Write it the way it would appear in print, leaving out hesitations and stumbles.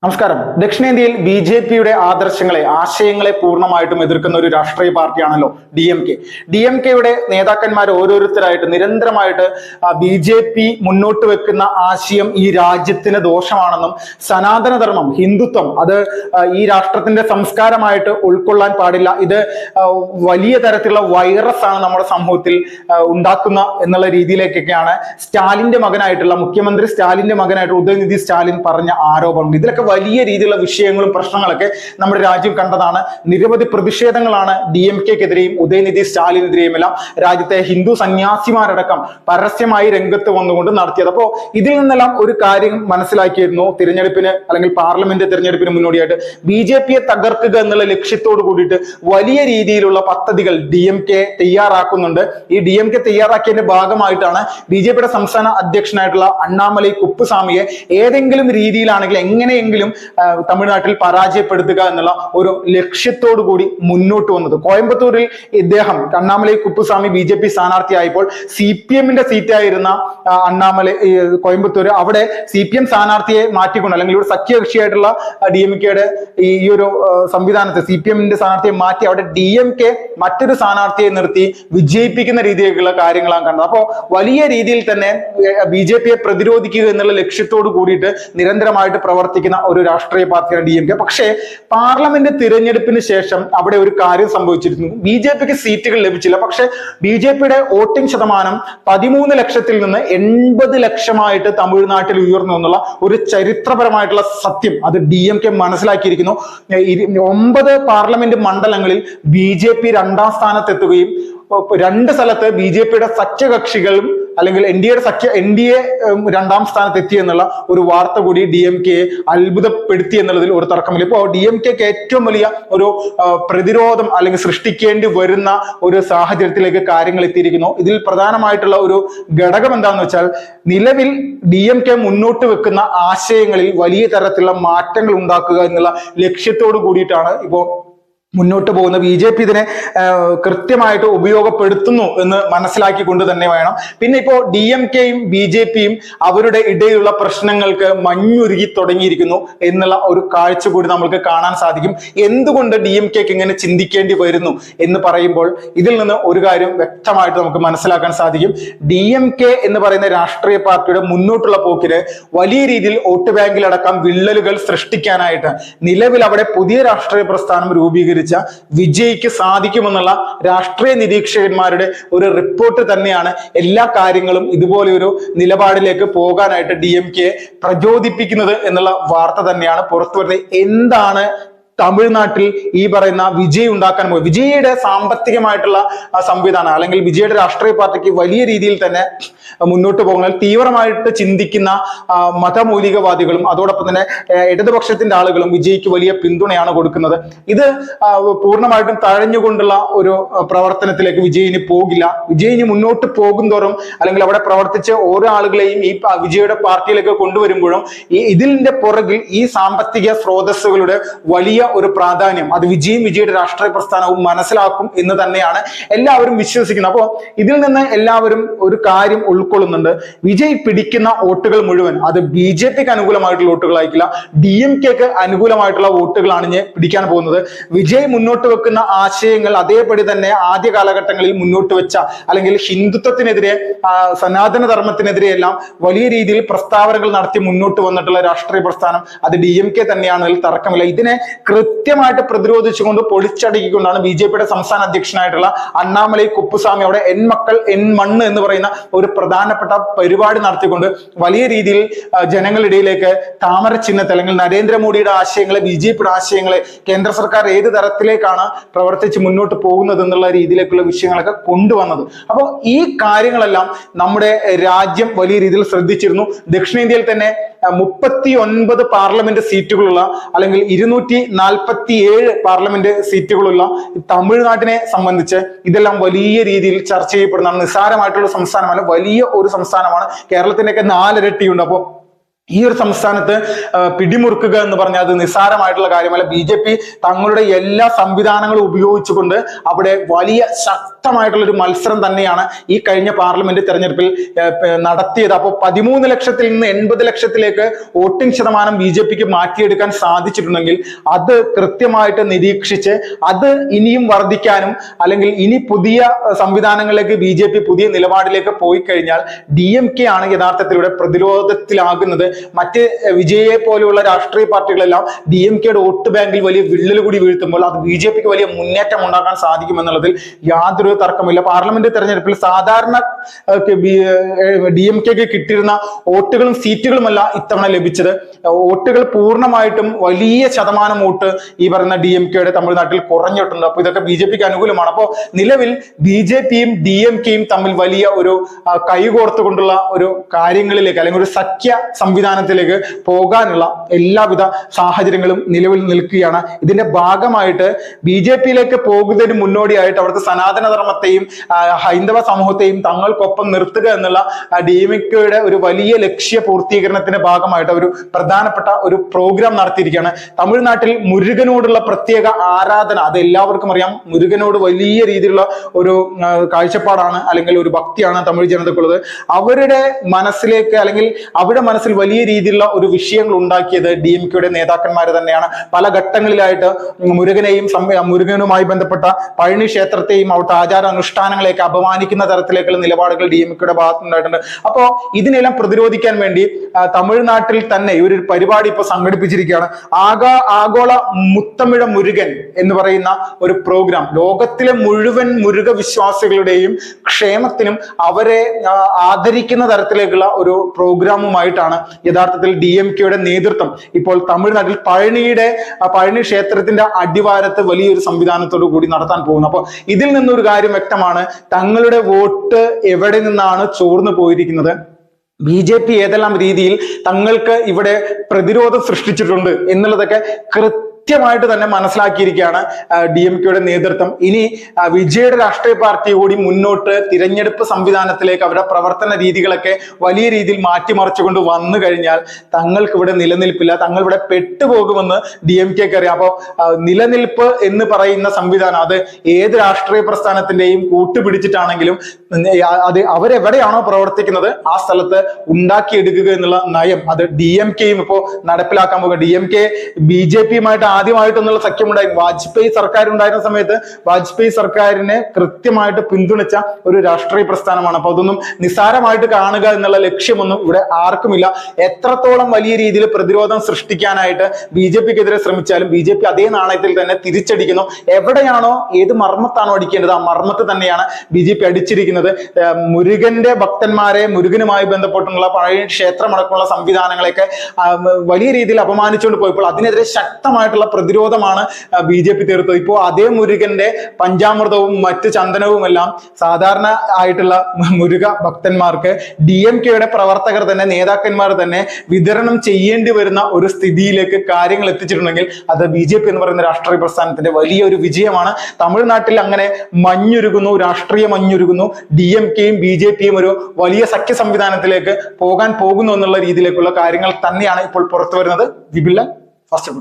നമസ്കാരം. ദക്ഷിണേന്ത്യയിൽ B J പിയുടെ ആശയങ്ങളെ പൂർണ്ണമായിട്ടും എതിർക്കുന്ന ഒരു രാഷ്ട്രീയ പാർട്ടിയാണല്ലോ D M K. D M കെയുടെ നേതാക്കന്മാർ ഓരോരുത്തരായിട്ട് നിരന്തരമായിട്ട് ബി ജെ പി മുന്നോട്ട് വെക്കുന്ന ആശയം ഈ രാജ്യത്തിന് ദോഷമാണെന്നും സനാതനധർമ്മം, ഹിന്ദുത്വം അത് ഈ രാഷ്ട്രത്തിന്റെ സംസ്കാരമായിട്ട് ഉൾക്കൊള്ളാൻ പാടില്ല, ഇത് വലിയ തരത്തിലുള്ള വൈറസ് ആണ് നമ്മുടെ സമൂഹത്തിൽ ഉണ്ടാക്കുന്ന എന്നുള്ള രീതിയിലേക്കൊക്കെയാണ് മുഖ്യമന്ത്രി സ്റ്റാലിന്റെ മകനായിട്ട് ഉദയനിധി സ്റ്റാലിൻ പറഞ്ഞ ആരോപണം. ഇതിലൊക്കെ വലിയ രീതിയിലുള്ള വിഷയങ്ങളും പ്രശ്നങ്ങളൊക്കെ നമ്മുടെ രാജ്യം കണ്ടതാണ്. നിരവധി പ്രതിഷേധങ്ങളാണ് ഡി എം കെക്കെതിരെയും ഉദയനിധി സ്റ്റാലിനെതിരെയും എല്ലാം രാജ്യത്തെ ഹിന്ദു സന്യാസിമാരടക്കം പരസ്യമായി രംഗത്ത് വന്നുകൊണ്ട് നടത്തിയത്. അപ്പോൾ ഇതിൽ നിന്നെല്ലാം ഒരു കാര്യം മനസ്സിലാക്കിയിരുന്നു. തിരഞ്ഞെടുപ്പിന് അല്ലെങ്കിൽ പാർലമെന്റ് തിരഞ്ഞെടുപ്പിന് മുന്നോടിയായിട്ട് ബി ജെ പിയെ തകർക്കുക എന്നുള്ള ലക്ഷ്യത്തോട് കൂടിയിട്ട് വലിയ രീതിയിലുള്ള പദ്ധതികൾ ഡി എം കെ തയ്യാറാക്കുന്നുണ്ട്. ഈ ഡി എം കെ തയ്യാറാക്കിയതിന്റെ ഭാഗമായിട്ടാണ് ബി ജെ പിയുടെ സംസ്ഥാന അധ്യക്ഷനായിട്ടുള്ള അണ്ണാമലൈ കുപ്പുസ്വാമിയെ ഏതെങ്കിലും രീതിയിലാണെങ്കിൽ എങ്ങനെയെങ്കിലും തമിഴ്നാട്ടിൽ പരാജയപ്പെടുത്തുക എന്നുള്ള ഒരു ലക്ഷ്യത്തോടു കൂടി മുന്നോട്ട് വന്നത്. കോയമ്പത്തൂരിൽ ഇദ്ദേഹം Annamalai Kuppuswamy B J P സ്ഥാനാർത്ഥിയായപ്പോൾ സി പി എമ്മിന്റെ സീറ്റായിരുന്ന അണ്ണാമലൈ കോയമ്പത്തൂർ അവിടെ സി പി എം സ്ഥാനാർത്ഥിയെ മാറ്റിക്കൊണ്ട് അല്ലെങ്കിൽ ഒരു സഖ്യകക്ഷിയായിട്ടുള്ള ഡി എം കെയുടെ ഈ ഒരു സംവിധാനത്തെ സി പി എമ്മിന്റെ സ്ഥാനാർത്ഥിയെ മാറ്റി അവിടെ ഡി എം കെ മറ്റൊരു സ്ഥാനാർത്ഥിയെ നിർത്തി വിജയിപ്പിക്കുന്ന രീതിയിലുള്ള കാര്യങ്ങളാണ് കണ്ടത്. അപ്പോൾ വലിയ രീതിയിൽ തന്നെ ബി ജെ പിയെ പ്രതിരോധിക്കുക എന്നുള്ള ലക്ഷ്യത്തോട് കൂടിയിട്ട് നിരന്തരമായിട്ട് പ്രവർത്തിക്കുന്ന ഒരു രാഷ്ട്രീയ പാർട്ടിയാണ് ഡി എം കെ. പക്ഷേ പാർലമെന്റ് തിരഞ്ഞെടുപ്പിന് ശേഷം അവിടെ ഒരു കാര്യം സംഭവിച്ചിരുന്നു. ബി ജെ പിക്ക് സീറ്റുകൾ ലഭിച്ചില്ല. പക്ഷെ ബി ജെ പിയുടെ വോട്ടിംഗ് ശതമാനം 13 ലക്ഷത്തിൽ നിന്ന് 80 ലക്ഷമായിട്ട് തമിഴ്നാട്ടിൽ ഉയർന്നു എന്നുള്ള ഒരു ചരിത്രപരമായിട്ടുള്ള സത്യം അത് ഡി എം കെ മനസ്സിലാക്കിയിരിക്കുന്നു. 9 പാർലമെന്റ് മണ്ഡലങ്ങളിൽ ബി ജെ പി 2ാം സ്ഥാനത്തെത്തുകയും 2 സ്ഥലത്ത് ബി ജെ പിയുടെ സഖ്യകക്ഷികളും അല്ലെങ്കിൽ എൻ ഡി എ 2ാം സ്ഥാനത്ത് എത്തി എന്നുള്ള ഒരു വാർത്ത കൂടി ഡി എം കെ അത്ഭുതപ്പെടുത്തി എന്നുള്ളതിൽ ഒരു തർക്കമില്ല. ഇപ്പോൾ ഡി എം കെക്ക് ഏറ്റവും വലിയ ഒരു പ്രതിരോധം അല്ലെങ്കിൽ സൃഷ്ടിക്കേണ്ടി വരുന്ന ഒരു സാഹചര്യത്തിലേക്ക് കാര്യങ്ങൾ എത്തിയിരിക്കുന്നു. ഇതിൽ പ്രധാനമായിട്ടുള്ള ഒരു ഘടകം എന്താണെന്ന് വെച്ചാൽ നിലവിൽ ഡി എം കെ മുന്നോട്ട് വെക്കുന്ന ആശയങ്ങളിൽ വലിയ തരത്തിലുള്ള മാറ്റങ്ങൾ ഉണ്ടാക്കുക എന്നുള്ള ലക്ഷ്യത്തോട് കൂടിയിട്ടാണ് ഇപ്പോൾ മുന്നോട്ട് പോകുന്ന. ബി ജെ പി ഇതിനെ കൃത്യമായിട്ട് ഉപയോഗപ്പെടുത്തുന്നു എന്ന് മനസ്സിലാക്കിക്കൊണ്ട് തന്നെ വേണം. പിന്നെ ഇപ്പോൾ ഡി എം കെയും ബി ജെ പിയും അവരുടെ ഇടയിലുള്ള പ്രശ്നങ്ങൾക്ക് മഞ്ഞുരുകി തുടങ്ങിയിരിക്കുന്നു എന്നുള്ള ഒരു കാഴ്ച കൂടി നമുക്ക് കാണാൻ സാധിക്കും. എന്തുകൊണ്ട് ഡി എം കെക്ക് ഇങ്ങനെ ചിന്തിക്കേണ്ടി വരുന്നു എന്ന് പറയുമ്പോൾ ഇതിൽ നിന്ന് ഒരു കാര്യം വ്യക്തമായിട്ട് നമുക്ക് മനസ്സിലാക്കാൻ സാധിക്കും. ഡി എം കെ എന്ന് പറയുന്ന രാഷ്ട്രീയ പാർട്ടിയുടെ മുന്നോട്ടുള്ള പോക്കിന് വലിയ രീതിയിൽ വോട്ട് ബാങ്കിലടക്കം വിള്ളലുകൾ സൃഷ്ടിക്കാനായിട്ട് നിലവിൽ അവിടെ പുതിയ രാഷ്ട്രീയ പ്രസ്ഥാനം രൂപീകരിച്ചു വിജയ്ക്ക് സാധിക്കുമെന്നുള്ള രാഷ്ട്രീയ നിരീക്ഷകന്മാരുടെ ഒരു റിപ്പോർട്ട് തന്നെയാണ് എല്ലാ കാര്യങ്ങളും ഇതുപോലെ ഒരു നിലപാടിലേക്ക് പോകാനായിട്ട് ഡി എം കെ പ്രചോദിപ്പിക്കുന്നത് എന്നുള്ള വാർത്ത തന്നെയാണ് പുറത്തു വരുന്നത്. എന്താണ് തമിഴ്നാട്ടിൽ ഈ പറയുന്ന വിജയ് ഉണ്ടാക്കാൻ പോയി? വിജയുടെ സാമ്പത്തികമായിട്ടുള്ള സംവിധാനം അല്ലെങ്കിൽ വിജയുടെ രാഷ്ട്രീയ പാർട്ടിക്ക് വലിയ രീതിയിൽ തന്നെ മുന്നോട്ട് പോകുന്നത് തീവ്രമായിട്ട് ചിന്തിക്കുന്ന മതമൗലികവാദികളും അതോടൊപ്പം തന്നെ ഇടതുപക്ഷത്തിന്റെ ആളുകളും വിജയ്ക്ക് വലിയ പിന്തുണയാണ് കൊടുക്കുന്നത്. ഇത് പൂർണ്ണമായിട്ടും തഴഞ്ഞുകൊണ്ടുള്ള ഒരു പ്രവർത്തനത്തിലേക്ക് വിജയിന് പോകില്ല. വിജയിന് മുന്നോട്ട് പോകും തോറും അല്ലെങ്കിൽ അവിടെ പ്രവർത്തിച്ച് ഓരോ ആളുകളെയും ഈ വിജയുടെ പാർട്ടിയിലേക്ക് കൊണ്ടുവരുമ്പോഴും ഇതിന്റെ പുറകിൽ ഈ സാമ്പത്തിക സ്രോതസ്സുകളുടെ വലിയ ഒരു പ്രാധാന്യം അത് വിജയുടെ രാഷ്ട്രീയ പ്രസ്ഥാനവും മനസ്സിലാക്കും എന്ന് തന്നെയാണ് എല്ലാവരും വിശ്വസിക്കുന്നത്. അപ്പോൾ ഇതിൽ നിന്ന് എല്ലാവരും ഒരു കാര്യം ഉൾക്കൊള്ളുന്നുണ്ട്. വിജയ് പിടിക്കുന്ന വോട്ടുകൾ മുഴുവൻ അത് ബി ജെ പിക്ക് അനുകൂലമായിട്ടുള്ള വോട്ടുകളായിരിക്കില്ല, ഡി എം കെക്ക് അനുകൂലമായിട്ടുള്ള വോട്ടുകളാണ് ഇനി പിടിക്കാൻ പോകുന്നത്. വിജയ് മുന്നോട്ട് വെക്കുന്ന ആശയങ്ങൾ അതേപടി തന്നെ ആദ്യ കാലഘട്ടങ്ങളിൽ മുന്നോട്ട് വെച്ച അല്ലെങ്കിൽ ഹിന്ദുത്വത്തിനെതിരെ സനാതന ധർമ്മത്തിനെതിരെ എല്ലാം വലിയ രീതിയിൽ പ്രസ്താവനകൾ നടത്തി മുന്നോട്ട് വന്നിട്ടുള്ള രാഷ്ട്രീയ പ്രസ്ഥാനം അത് ഡി എം കെ തന്നെയാണെന്നതിൽ തർക്കമില്ല. ഇതിനെ കൃത്യമായിട്ട് പ്രതിരോധിച്ചുകൊണ്ട് പൊളിച്ചടക്കിക്കൊണ്ടാണ് ബി ജെ പിയുടെ സംസ്ഥാന അധ്യക്ഷനായിട്ടുള്ള അണ്ണാമലൈ കുപ്പുസ്വാമി അവിടെ എൻ മക്കൾ എൻ മണ്ണ് എന്ന് പറയുന്ന ഒരു പ്രധാനപ്പെട്ട പരിപാടി നടത്തിക്കൊണ്ട് വലിയ രീതിയിൽ ജനങ്ങളിടയിലേക്ക് താമര ചിഹ്നത്തെ അല്ലെങ്കിൽ നരേന്ദ്രമോദിയുടെ ആശയങ്ങളെ ബി ജെ പിയുടെ ആശയങ്ങളെ കേന്ദ്ര സർക്കാർ ഏത് തരത്തിലേക്കാണ് പ്രവർത്തിച്ച് മുന്നോട്ട് പോകുന്നത് എന്നുള്ള രീതിയിലേക്കുള്ള വിഷയങ്ങളൊക്കെ കൊണ്ടുവന്നത്. അപ്പോൾ ഈ കാര്യങ്ങളെല്ലാം നമ്മുടെ രാജ്യം വലിയ രീതിയിൽ ശ്രദ്ധിച്ചിരുന്നു. ദക്ഷിണേന്ത്യയിൽ തന്നെ 39 പാർലമെന്റ് സീറ്റുകളുള്ള അല്ലെങ്കിൽ 247 പാർലമെന്റ് സീറ്റുകളുള്ള തമിഴ്നാട്ടിനെ സംബന്ധിച്ച് ഇതെല്ലാം വലിയ രീതിയിൽ ചർച്ച ചെയ്യപ്പെടുന്നതാണ്. നിസ്സാരമായിട്ടുള്ള സംസ്ഥാനമല്ല, വലിയ ഒരു സംസ്ഥാനമാണ്. കേരളത്തിൻ്റെയൊക്കെ 4 ഇരട്ടിയുണ്ട്. അപ്പോൾ ഈ ഒരു സംസ്ഥാനത്ത് പിടിമുറുക്കുക എന്ന് പറഞ്ഞാൽ അത് നിസ്സാരമായിട്ടുള്ള കാര്യമല്ല. BJP തങ്ങളുടെ എല്ലാ സംവിധാനങ്ങളും ഉപയോഗിച്ചുകൊണ്ട് അവിടെ വലിയ ശക്തമായിട്ടുള്ള ഒരു മത്സരം തന്നെയാണ് ഈ കഴിഞ്ഞ പാർലമെന്റ് തെരഞ്ഞെടുപ്പിൽ നടത്തിയത്. അപ്പോൾ 13 ലക്ഷത്തിൽ നിന്ന് 80 ലക്ഷത്തിലേക്ക് വോട്ടിംഗ് ശതമാനം BJPക്ക് മാറ്റിയെടുക്കാൻ സാധിച്ചിട്ടുണ്ടെങ്കിൽ അത് കൃത്യമായിട്ട് നിരീക്ഷിച്ച് അത് ഇനിയും വർദ്ധിക്കാനും അല്ലെങ്കിൽ ഇനി പുതിയ സംവിധാനങ്ങളിലേക്ക് BJP പുതിയ നിലപാടിലേക്ക് പോയി കഴിഞ്ഞാൽ DMK ആണ് യഥാർത്ഥത്തിലൂടെ പ്രതിരോധത്തിലാകുന്നത്. മറ്റ് വിജയെ പോലെയുള്ള രാഷ്ട്രീയ പാർട്ടികളെല്ലാം DMKയുടെ വോട്ട് ബാങ്കിൽ വലിയ വിള്ളൽ കൂടി വീഴ്ത്തുമ്പോൾ അത് BJPക്ക് വലിയ മുന്നേറ്റം ഉണ്ടാക്കാൻ സാധിക്കുമെന്നുള്ളതിൽ യാതൊരു തർക്കമില്ല. പാർലമെന്റ് തെരഞ്ഞെടുപ്പിൽ സാധാരണ DMKക്ക് കിട്ടിയിരുന്ന വോട്ടുകളും സീറ്റുകളുമല്ല ഇത്തവണ ലഭിച്ചത്. വോട്ടുകൾ പൂർണ്ണമായിട്ടും വലിയ ശതമാനം വോട്ട് ഈ പറയുന്ന DMKയുടെ തമിഴ്നാട്ടിൽ കുറഞ്ഞിട്ടുണ്ട്. അപ്പൊ ഇതൊക്കെ BJPക്ക് അനുകൂലമാണ്. അപ്പോൾ നിലവിൽ BJPയും DMKയും തമ്മിൽ വലിയ ഒരു കൈകോർത്തുകൊണ്ടുള്ള ഒരു കാര്യങ്ങളിലേക്ക് അല്ലെങ്കിൽ ഒരു സഖ്യ സംവിധാനത്തിലേക്ക് പോകാനുള്ള എല്ലാവിധ സാഹചര്യങ്ങളും നിലവിൽ നിൽക്കുകയാണ്. ഇതിന്റെ ഭാഗമായിട്ട് BJPയിലേക്ക് പോകുന്നതിന് മുന്നോടിയായിട്ട് അവിടുത്തെ സനാതന ധർമ്മത്തെയും ഹൈന്ദവ സമൂഹത്തെയും തങ്ങൾക്കൊപ്പം നിർത്തുക എന്നുള്ള DMKയുടെ ഒരു വലിയ ലക്ഷ്യ പൂർത്തീകരണത്തിന്റെ ഭാഗമായിട്ട് ഒരു പ്രധാനപ്പെട്ട ഒരു പ്രോഗ്രാം നടത്തിയിരിക്കുകയാണ്. തമിഴ്നാട്ടിൽ മുരുകനോടുള്ള പ്രത്യേക ആരാധന അത് എല്ലാവർക്കും അറിയാം. മുരുകനോട് വലിയ രീതിയിലുള്ള ഒരു കാഴ്ചപ്പാടാണ് അല്ലെങ്കിൽ ഒരു ഭക്തിയാണ് തമിഴ് ജനതക്കുള്ളത്. അവരുടെ മനസ്സിലേക്ക് അല്ലെങ്കിൽ അവരുടെ മനസ്സിൽ വലിയ രീതിയിലുള്ള ഒരു വിഷയങ്ങൾ ഉണ്ടാക്കിയത് DMKയുടെ നേതാക്കന്മാർ തന്നെയാണ്. പല ഘട്ടങ്ങളിലായിട്ട് മുരുകനുമായി ബന്ധപ്പെട്ട പഴനി ക്ഷേത്രത്തെയും അവിടുത്തെ ആചാര അനുഷ്ഠാനങ്ങളെയൊക്കെ അപമാനിക്കുന്ന തരത്തിലേക്കുള്ള നിലപാടുകൾ DMKയുടെ ഭാഗത്തുനിന്നുണ്ടായിട്ടുണ്ട്. അപ്പോ ഇതിനെല്ലാം പ്രതിരോധിക്കാൻ വേണ്ടി തമിഴ്നാട്ടിൽ തന്നെ ഒരു പരിപാടി ഇപ്പൊ സംഘടിപ്പിച്ചിരിക്കുകയാണ്. ആഗോള മുത്തമിഴ മുരുകൻ എന്ന് പറയുന്ന ഒരു പ്രോഗ്രാം ലോകത്തിലെ മുഴുവൻ മുരുക വിശ്വാസികളുടെയും ക്ഷേമത്തിനും അവരെ ആദരിക്കുന്ന തരത്തിലേക്കുള്ള ഒരു പ്രോഗ്രാമുമായിട്ടാണ് യഥാർത്ഥത്തിൽ DMKയുടെ നേതൃത്വം ഇപ്പോൾ തമിഴ്നാട്ടിൽ പഴനി ക്ഷേത്രത്തിന്റെ അടിവാരത്ത് വലിയൊരു സംവിധാനത്തോടു കൂടി നടത്താൻ പോകുന്നു. അപ്പോൾ ഇതിൽ നിന്നൊരു കാര്യം വ്യക്തമാണ്, തങ്ങളുടെ വോട്ട് എവിടെ നിന്നാണ് ചോർന്നു പോയിരിക്കുന്നത്, BJP ഏതെല്ലാം രീതിയിൽ തങ്ങൾക്ക് ഇവിടെ പ്രതിരോധം സൃഷ്ടിച്ചിട്ടുണ്ട് എന്നുള്ളതൊക്കെ കൃത്യമായിട്ട് തന്നെ മനസ്സിലാക്കിയിരിക്കുകയാണ് DMKയുടെ നേതൃത്വം. ഇനി വിജയുടെ രാഷ്ട്രീയ പാർട്ടി കൂടി മുന്നോട്ട് തിരഞ്ഞെടുപ്പ് സംവിധാനത്തിലേക്ക് അവരുടെ പ്രവർത്തന രീതികളൊക്കെ വലിയ രീതിയിൽ മാറ്റിമറിച്ചുകൊണ്ട് വന്നു കഴിഞ്ഞാൽ തങ്ങൾക്ക് ഇവിടെ നിലനിൽപ്പില്ല, തങ്ങൾ ഇവിടെ പെട്ടുപോകുമെന്ന് DMKക്ക് അറിയാം. അപ്പോൾ നിലനിൽപ്പ് എന്ന് പറയുന്ന സംവിധാനം അത് ഏത് രാഷ്ട്രീയ പ്രസ്ഥാനത്തിന്റെയും കൂട്ടുപിടിച്ചിട്ടാണെങ്കിലും അത് അവരെവിടെയാണോ പ്രവർത്തിക്കുന്നത് ആ സ്ഥലത്ത് ഉണ്ടാക്കിയെടുക്കുക എന്നുള്ള നയം അത് DMKയും ഇപ്പോൾ നടപ്പിലാക്കാൻ പോകുക. DMK BJPയുമായിട്ട് ആദ്യമായിട്ടൊന്നുള്ള സഖ്യമുണ്ടായി. വാജ്പേയി സർക്കാർ ഉണ്ടായിരുന്ന സമയത്ത് വാജ്പേയി സർക്കാരിനെ കൃത്യമായിട്ട് പിന്തുണച്ച ഒരു രാഷ്ട്രീയ പ്രസ്ഥാനമാണ്. അപ്പൊ അതൊന്നും നിസ്സാരമായിട്ട് കാണുക എന്നുള്ള ലക്ഷ്യമൊന്നും ഇവിടെ ആർക്കുമില്ല. എത്രത്തോളം വലിയ രീതിയിൽ പ്രതിരോധം സൃഷ്ടിക്കാനായിട്ട് BJPക്കെതിരെ ശ്രമിച്ചാലും BJP അതേ നാണയത്തിൽ തന്നെ തിരിച്ചടിക്കുന്നു. എവിടെയാണോ ഏത് മർമ്മത്താണോ അടിക്കേണ്ടത് ആ മർമ്മത്ത് തന്നെയാണ് BJP അടിച്ചിരിക്കുന്നത്. മുരുകന്റെ ഭക്തന്മാരെ മുരുകനുമായി ബന്ധപ്പെട്ടുള്ള പഴയ ക്ഷേത്രമടക്കമുള്ള സംവിധാനങ്ങളെയൊക്കെ വലിയ രീതിയിൽ അപമാനിച്ചുകൊണ്ട് പോയപ്പോൾ അതിനെതിരെ ശക്തമായിട്ടുള്ള പ്രതിരോധമാണ് BJP തീർത്തത്. ഇപ്പോൾ അതേ മുരുകന്റെ പഞ്ചാമൃതവും മറ്റ് ചന്ദനവും എല്ലാം സാധാരണ ആയിട്ടുള്ള മുരുക ഭക്തന്മാർക്ക് DMKയുടെ പ്രവർത്തകർ തന്നെ നേതാക്കന്മാർ തന്നെ വിതരണം ചെയ്യേണ്ടി വരുന്ന ഒരു സ്ഥിതിയിലേക്ക് കാര്യങ്ങൾ എത്തിച്ചിട്ടുണ്ടെങ്കിൽ അത് BJP എന്ന് പറയുന്ന രാഷ്ട്രീയ പ്രസ്ഥാനത്തിന്റെ വലിയൊരു വിജയമാണ്. തമിഴ്നാട്ടിൽ അങ്ങനെ മഞ്ഞുരുകുന്നു, രാഷ്ട്രീയ മഞ്ഞുരുകുന്നു. DMKയും BJPയും ഒരു വലിയ സഖ്യ സംവിധാനത്തിലേക്ക് പോകാൻ പോകുന്നു എന്നുള്ള രീതിയിലേക്കുള്ള കാര്യങ്ങൾ തന്നെയാണ് ഇപ്പോൾ പുറത്തു വരുന്നത്. വിപിൻ ഫസ്റ്റ്